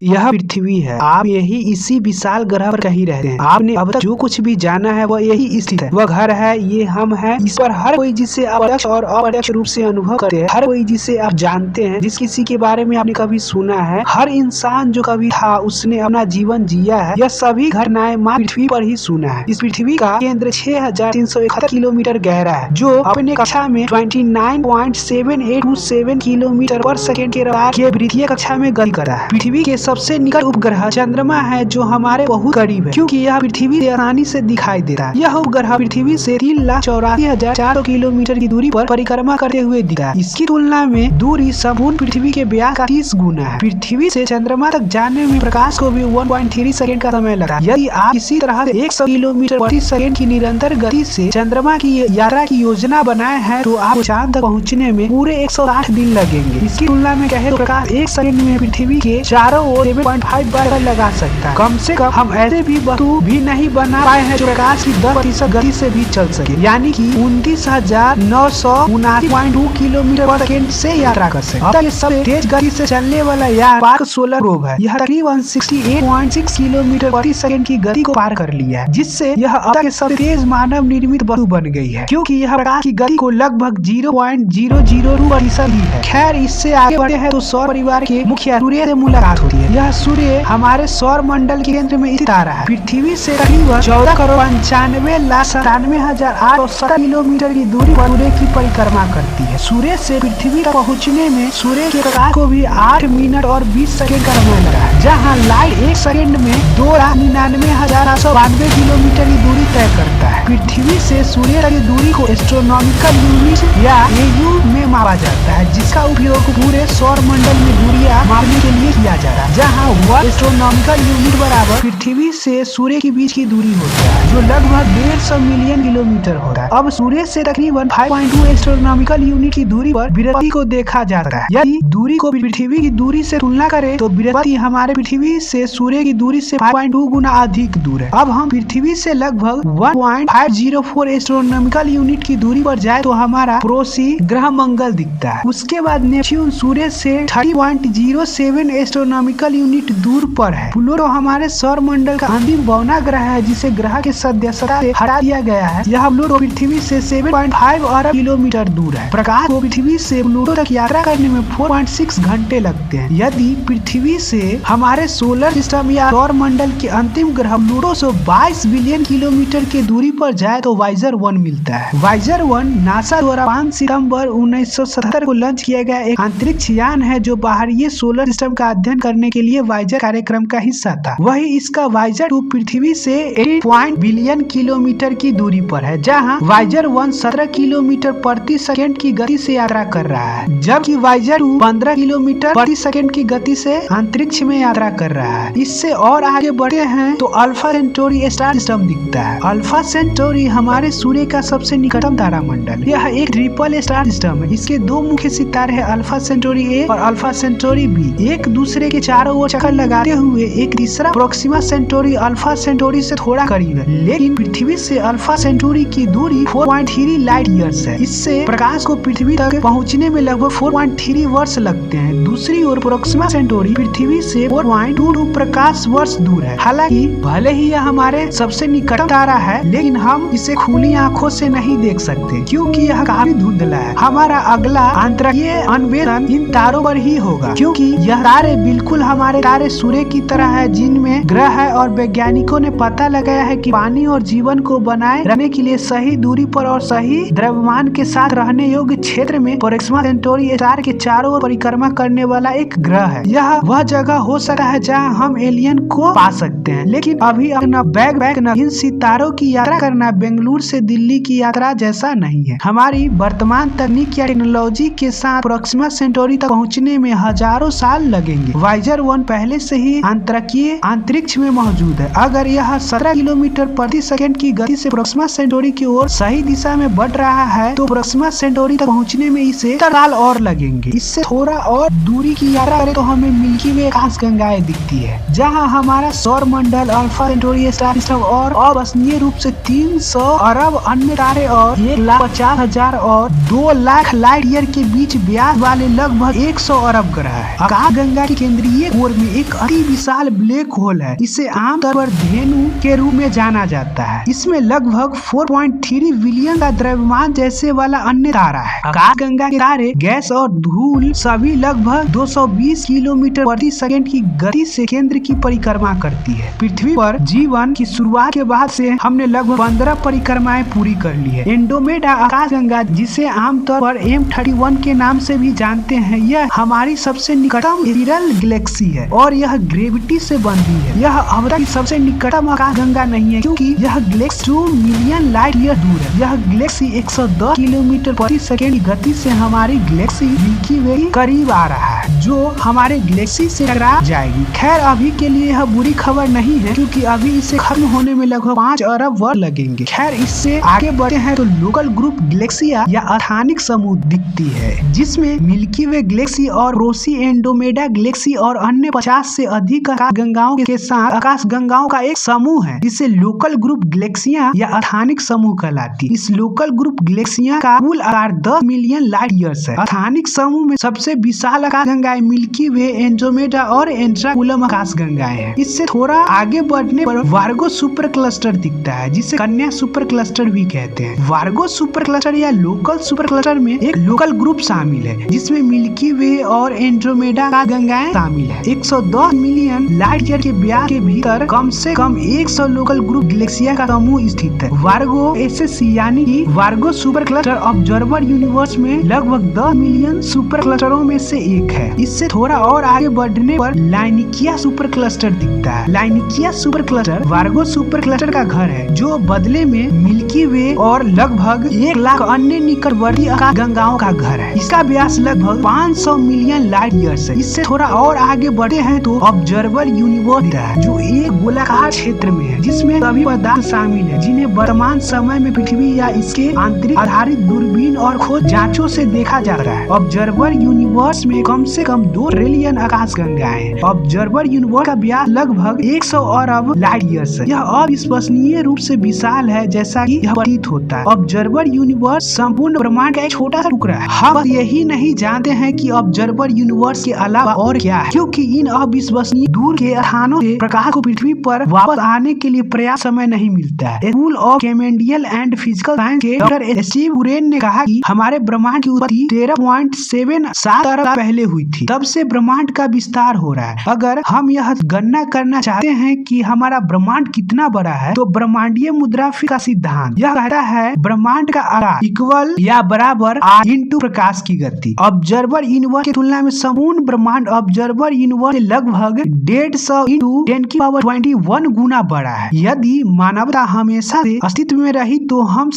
यह पृथ्वी है। आप यही इसी विशाल ग्रह पर कहीं रहते हैं। आपने अब तक जो कुछ भी जाना है वह यही स्थित है। वह घर है, ये हम हैं। इस पर हर कोई जिसे आप प्रत्यक्ष और अप्रत्यक्ष रूप से अनुभव करते हैं, हर कोई जिसे आप जानते हैं, जिस किसी के बारे में आपने कभी सुना है, हर इंसान जो कभी था उसने अपना जीवन जिया है, यह सभी घटनाएं माँ पृथ्वी पर ही सुना है। इस पृथ्वी का केंद्र 6371 किलोमीटर गहरा है, जो अपने कक्षा में 29.7827 किलोमीटर पर सेकेंड के रफ्तार के वृत्तीय कक्षा में गति करता है। पृथ्वी के सबसे निकट उपग्रह चंद्रमा है, जो हमारे बहुत करीब है, क्योंकि यह पृथ्वी से आसानी से दिखाई देता है। यह उपग्रह पृथ्वी से 3,84,400 किलोमीटर की दूरी पर परिक्रमा करते हुए दिखा है। इसकी तुलना में दूरी संपूर्ण पृथ्वी के व्यास का 30 गुना है। पृथ्वी से चंद्रमा तक जाने में प्रकाश को भी 1.3 सेकेंड का समय लगता है। यदि आप इसी तरह से 100 किलोमीटर प्रति सेकेंड की निरंतर गति से चंद्रमा की यात्रा की योजना बनाए हैं, तो आपको चांद तक पहुँचने में पूरे 108 दिन लगेंगे। इसकी तुलना में कहे तो प्रकाश 1 सेकेंड में पृथ्वी के चारों ओर 7.5 बार लगा सकता है। कम से कम हम ऐसे भी वस्तु भी नहीं बना पाए हैं जो प्रकाश की 10% गति से भी चल सके, यानी कि 29,979.2 किलोमीटर पर सेकेंड से यात्रा कर सके। अब तक सबसे तेज गति से चलने वाला यान स्पार्क सोलर प्रोब है। यह तकरीबन 68.6 किलोमीटर प्रति सेकेंड की गति को पार कर लिया है, जिससे यह अब तक सबसे तेज मानव निर्मित वस्तु बन गई है, क्योंकि यह प्रकाश की गति को लगभग 0.002% ही है। खैर, इससे आगे बढ़े हैं तो सौर परिवार के मुख्य सूर्य से मुलाकात होती है। यह सूर्य हमारे सौर मंडल के केंद्र में स्थित तारा है। पृथ्वी से तकरीबन 14,95,97,870 किलोमीटर की दूरी पर सूर्य की परिक्रमा करती है। सूर्य से पृथ्वी तक पहुँचने में सूर्य के प्रकाश को भी 8 मिनट और 20 सेकेंड का समय लगा है, जहाँ लाइट 1 सेकेंड में 2,99,892 किलोमीटर की दूरी तय करता है। पृथ्वी से सूर्य तक की दूरी को एस्ट्रोनॉमिकल यूनिट या AU में मापा जाता है, जिसका उपयोग पूरे सौर मंडल में दूरियां मापने के लिए किया जाता है, जहाँ 1 एस्ट्रोनॉमिकल यूनिट बराबर पृथ्वी से सूर्य के बीच की दूरी होता है, जो लगभग 150 मिलियन किलोमीटर होता है। अब सूर्य से तकरीबन 5.2 एस्ट्रोनॉमिकल यूनिट की दूरी पर बृहस्पति को देखा जाता है। यदि दूरी को पृथ्वी की दूरी से तुलना करें तो बृहस्पति हमारे पृथ्वी से सूर्य की दूरी से 5.2 गुना अधिक दूर है। अब हम पृथ्वी से लगभग 1.504 एस्ट्रोनॉमिकल यूनिट की दूरी पर जाए तो हमारा पड़ोसी ग्रह मंगल दिखता है। उसके बाद नेपच्यून सूर्य से 30.07 एस्ट्रोनॉमिकल यूनिट दूर पर है। प्लूटो हमारे सौर मंडल का अंतिम बौना ग्रह है, जिसे ग्रह के सदस्यता से हटा दिया गया है। यह प्लूटो पृथ्वी से 7.5 अरब किलोमीटर दूर है। प्रकाश को पृथ्वी से प्लूटो तक यात्रा करने में 4.6 घंटे लगते हैं। यदि पृथ्वी से हमारे सोलर सिस्टम या सौर मंडल के अंतिम ग्रह प्लूटो से 22 बिलियन किलोमीटर की दूरी पर जाए तो वाइजर 1 मिलता है। वाइजर 1 नासा द्वारा 5 सितंबर 1977 को लॉन्च किया गया एक अंतरिक्ष यान है, जो बाहरी सोलर सिस्टम का अध्ययन करने के लिए वाइजर कार्यक्रम का हिस्सा था। वही इसका वाइजर 2 पृथ्वी से 8 बिलियन किलोमीटर की दूरी पर है, जहां वाइजर 1 17 किलोमीटर प्रति सेकेंड की गति से यात्रा कर रहा है, जबकि वाइजर 2 15 किलोमीटर प्रति सेकेंड की गति से अंतरिक्ष में यात्रा कर रहा है। इससे और आगे बढ़े हैं तो अल्फा सेंटोरी स्टार सिस्टम दिखता है। अल्फा सेंटोरी हमारे सूर्य का सबसे निकटतम तारामंडल। यह एक ट्रिपल स्टार सिस्टम है। इसके 2 मुख्य सितारे हैं, अल्फा सेंटोरी A और अल्फा सेंटोरी B, एक दूसरे के चारों ओर चक्कर लगाते हुए। एक तीसरा प्रोक्सिमा सेंटोरी अल्फा सेंटोरी से थोड़ा करीब है, लेकिन पृथ्वी से अल्फा सेंटोरी की दूरी 4.3 लाइट ईयर्स है। इससे प्रकाश को पृथ्वी तक पहुंचने में लगभग 4.3 वर्ष लगते हैं। दूसरी ओर प्रोक्सिमा सेंटोरी पृथ्वी से 4.22 प्रकाश वर्ष दूर है। हालांकि भले ही यह हमारे सबसे निकटतम तारा है, लेकिन हम इसे खुली आंखों से नहीं देख सकते, क्योंकि यह काफी धुंधला है। हमारा अगला अंतरिक्षीय अन्वेषण इन तारों पर ही होगा, क्योंकि यह तारे बिल्कुल हमारे तारे सूर्य की तरह है, जिनमें ग्रह है, और वैज्ञानिकों ने पता लगाया है कि पानी और जीवन को बनाए रखने के लिए सही दूरी पर और सही द्रव्यमान के साथ रहने योग्य क्षेत्र में प्रोक्सिमा सेंटोरी स्टार के चारों ओर परिक्रमा करने वाला एक ग्रह है। यह वह जगह हो सकता है जहां हम एलियन को पा सकते हैं, लेकिन अभी अपना बैग इन सितारों की यात्रा करना बेंगलुरु से दिल्ली की यात्रा जैसा नहीं है। हमारी वर्तमान तकनीक या टेक्नोलॉजी के साथ प्रोक्सिमा सेंटोरी तक पहुंचने में हजारों साल लगेंगे। वाइजर 1 पहले से ही अंतरिक्ष में मौजूद है। अगर यह 17 किलोमीटर प्रति सेकेंड की गति से प्रोक्सिमा सेंटोरी की ओर सही दिशा में बढ़ रहा है, तो प्रोक्सिमा सेंटोरी तक पहुंचने में इसे 70 साल और लगेंगे। इससे थोड़ा और दूरी की यात्रा करें तो हमें मिल्की वे आकाशगंगाएं दिखती है, जहाँ हमारा सौर मंडल, अल्फा सेंटोरी स्टार सिस्टम और अविश्वसनीय रूप से 300 अरब अन्य तारे और 1,50,000 और 2 लाख लाइट ईयर के बीच व्यास वाले लगभग 100 अरब ग्रह है। आकाशगंगा की केंद्रीय ओर में एक अति विशाल ब्लैक होल है। इसे आमतौर पर धेनु के रूप में जाना जाता है। इसमें लगभग 4.3 बिलियन का द्रव्यमान जैसे वाला अन्य तारा है। आकाशगंगा के तारे, गैस और धूल सभी लगभग 220 किलोमीटर प्रति सेकंड की गति से केंद्र की परिक्रमा करती है। पृथ्वी पर जीवन की शुरुआत के बाद से हमने लगभग 15 परिक्रमाएं पूरी कर ली है। एंड्रोमेडा आकाशगंगा, जिसे आमतौर पर M31 के नाम से भी जानते हैं, यह हमारी सबसे निकटतम स्पाइरल गैलेक्सी है और यह ग्रेविटी से बंधी है। यह अब तक सबसे निकटतम आकाशगंगा नहीं है क्योंकि यह गैलेक्सी 2 मिलियन लाइट ईयर दूर है। यह गैलेक्सी 110 किलोमीटर प्रति सेकंड की गति से हमारी गैलेक्सी मिल्की वे के करीब आ रहा है, जो हमारे गैलेक्सी से टकरा जाएगी। खैर, अभी के लिए यह बुरी खबर नहीं है क्योंकि अभी इसे खत्म होने में लगभग 5 अरब वर्ष लगेंगे। खैर, इससे आगे बढ़ते हैं तो लोकल ग्रुप गैलेक्सिया या स्थानिक समूह दिखती है, जिसमें मिल्की वे गैलेक्सी और रोसी एंड्रोमेडा गैलेक्सी और अन्य 50 से अधिक आकाशगंगाओं के साथ आकाशगंगाओं का एक समूह है, जिसे लोकल ग्रुप गैलेक्सिया या स्थानिक समूह कहलाती है। इस लोकल ग्रुप गैलेक्सिया का कुल आकार 10 मिलियन लाइट ईयर्स है। स्थानिक समूह में सबसे विशाल आकाशगंगाएं मिल्की वे, एंड्रोमेडा और एंट्राकुलम आकाशगंगाएं हैं। इससे थोड़ा आगे बढ़ने पर वार्गो सुपर क्लस्टर दिखता है, जिसे कन्या सुपर क्लस्टर भी कहते हैं। वार्गो सुपर क्लस्टर या लोकल सुपर क्लस्टर में एक लोकल ग्रुप शामिल है, जिसमें मिल्की वे और एंड्रोमेडा आकाशगंगाएं शामिल है। 110 मिलियन लाइट ईयर के व्यास के भीतर कम से कम 100 लोकल ग्रुप गैलेक्सिया का समूह स्थित है। वार्गो एसएससी यानी कि वार्गो सुपर क्लस्टर ऑब्जर्वर यूनिवर्स में लगभग 10 मिलियन सुपर क्लस्टरों में से एक है। इससे थोड़ा और आगे बढ़ने पर लाइनिकिया सुपर क्लस्टर दिखता है। लाइनिकिया सुपर क्लस्टर वार्गो सुपर क्लस्टर का घर है, जो बदले में मिल्की वे और लगभग 1 लाख अन्य निकटवर्ती आकाशगंगाओं का घर है। इसका व्यास लगभग 500 मिलियन लाइट ईयर्स है। इससे थोड़ा और आगे बढ़ते हैं तो ऑब्जर्वर यूनिवर्स है, जो एक गोलाकार क्षेत्र में है, जिसमें सभी पदार्थ शामिल है, जिन्हें वर्तमान समय में पृथ्वी या इसके आंतरिक आधारित दूरबीन और खोज जांचों से देखा जा रहा है। ऑब्जर्वर यूनिवर्स में कम से कम 2 ट्रिलियन आकाशगंगाएं हैं। ऑब्जर्वर यूनिवर्स का व्यास लगभग 100 अरब लाइट ईयर्स है। यह अविश्वसनीय रूप से विशाल है, जैसा कि यह प्रतीत होता है। ऑब्जर्वर यूनिवर्स संपूर्ण ब्रह्मांड का एक छोटा सा टुकड़ा है। हम बस यही नहीं जानते हैं कि ऑब्जर्वर यूनिवर्स के अलावा और क्या है, क्योंकि इन अविश्वसनीय दूर के स्थानों से प्रकाश को पृथ्वी पर वापस आने के लिए पर्याप्त समय नहीं मिलता है। School of chemical and physical science के डॉक्टर स्टीव उरेन ने कहा कि हमारे ब्रह्मांड की उत्पत्ति 13.77 अरब पहले हुई थी। तब से ब्रह्मांड का विस्तार हो रहा है। अगर हम यह गणना करना चाहते हैं कि हमारा ब्रह्मांड कितना बड़ा है, तो ब्रह्मांडीय मुद्राफी का सिद्धांत यह कहता है ब्रह्मांड का आकार इक्वल या बराबर r इंटू प्रकाश की गति। ऑब्जर्वर यूनिवर्स की तुलना में संपूर्ण ब्रह्मांड ऑब्जर्वर यूनिवर्स से लगभग 150 इंटू 10⁻21 गुना बड़ा है। यदि मानवता हमेशा से अस्तित्व में रही तो हम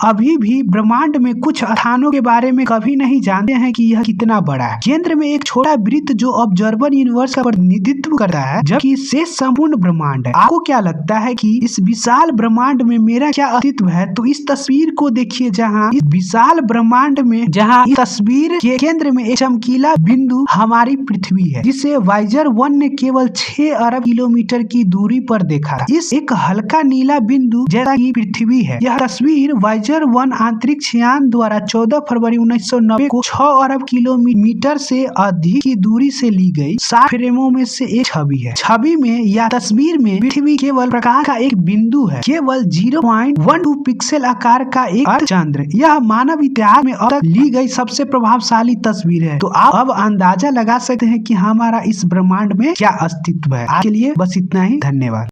अभी भी ब्रह्मांड में कुछ स्थानों के बारे में कभी नहीं जानते हैं कि यह कितना बड़ा है। केंद्र में एक छोटा वृत्त जो ऑब्जर्वर यूनिवर्स का प्रतिनिधित्व करता है, जबकि शेष संपूर्ण ब्रह्मांड है। आपको क्या लगता है कि इस विशाल ब्रह्मांड में मेरा क्या अस्तित्व है? तो इस तस्वीर को देखिए, जहाँ इस विशाल ब्रह्मांड में जहाँ इस तस्वीर के केंद्र में एक चमकीला बिंदु हमारी पृथ्वी है, जिसे वाइजर 1 ने केवल 6 अरब किलोमीटर की दूरी पर देखा था। इस एक हल्का नीला बिंदु जैसा कि पृथ्वी है। यह तस्वीर वाइजर 1 अंतरिक्ष यान द्वारा 14 फरवरी 1990 को 6 अरब किलोमीटर से अधिक की दूरी से ली गई 7 फ्रेमों में से एक छवि है। छवि में या तस्वीर में पृथ्वी केवल प्रकाश का एक बिंदु है, केवल 0.12 पिक्सल आकार का एक अर्धचंद्र। यह मानव इतिहास में अब तक ली गई सबसे प्रभावशाली तस्वीर है। तो आप अब अंदाजा लगा सकते हैं कि हमारा इस ब्रह्मांड में क्या अस्तित्व है। आज के लिए बस इतना ही। धन्यवाद।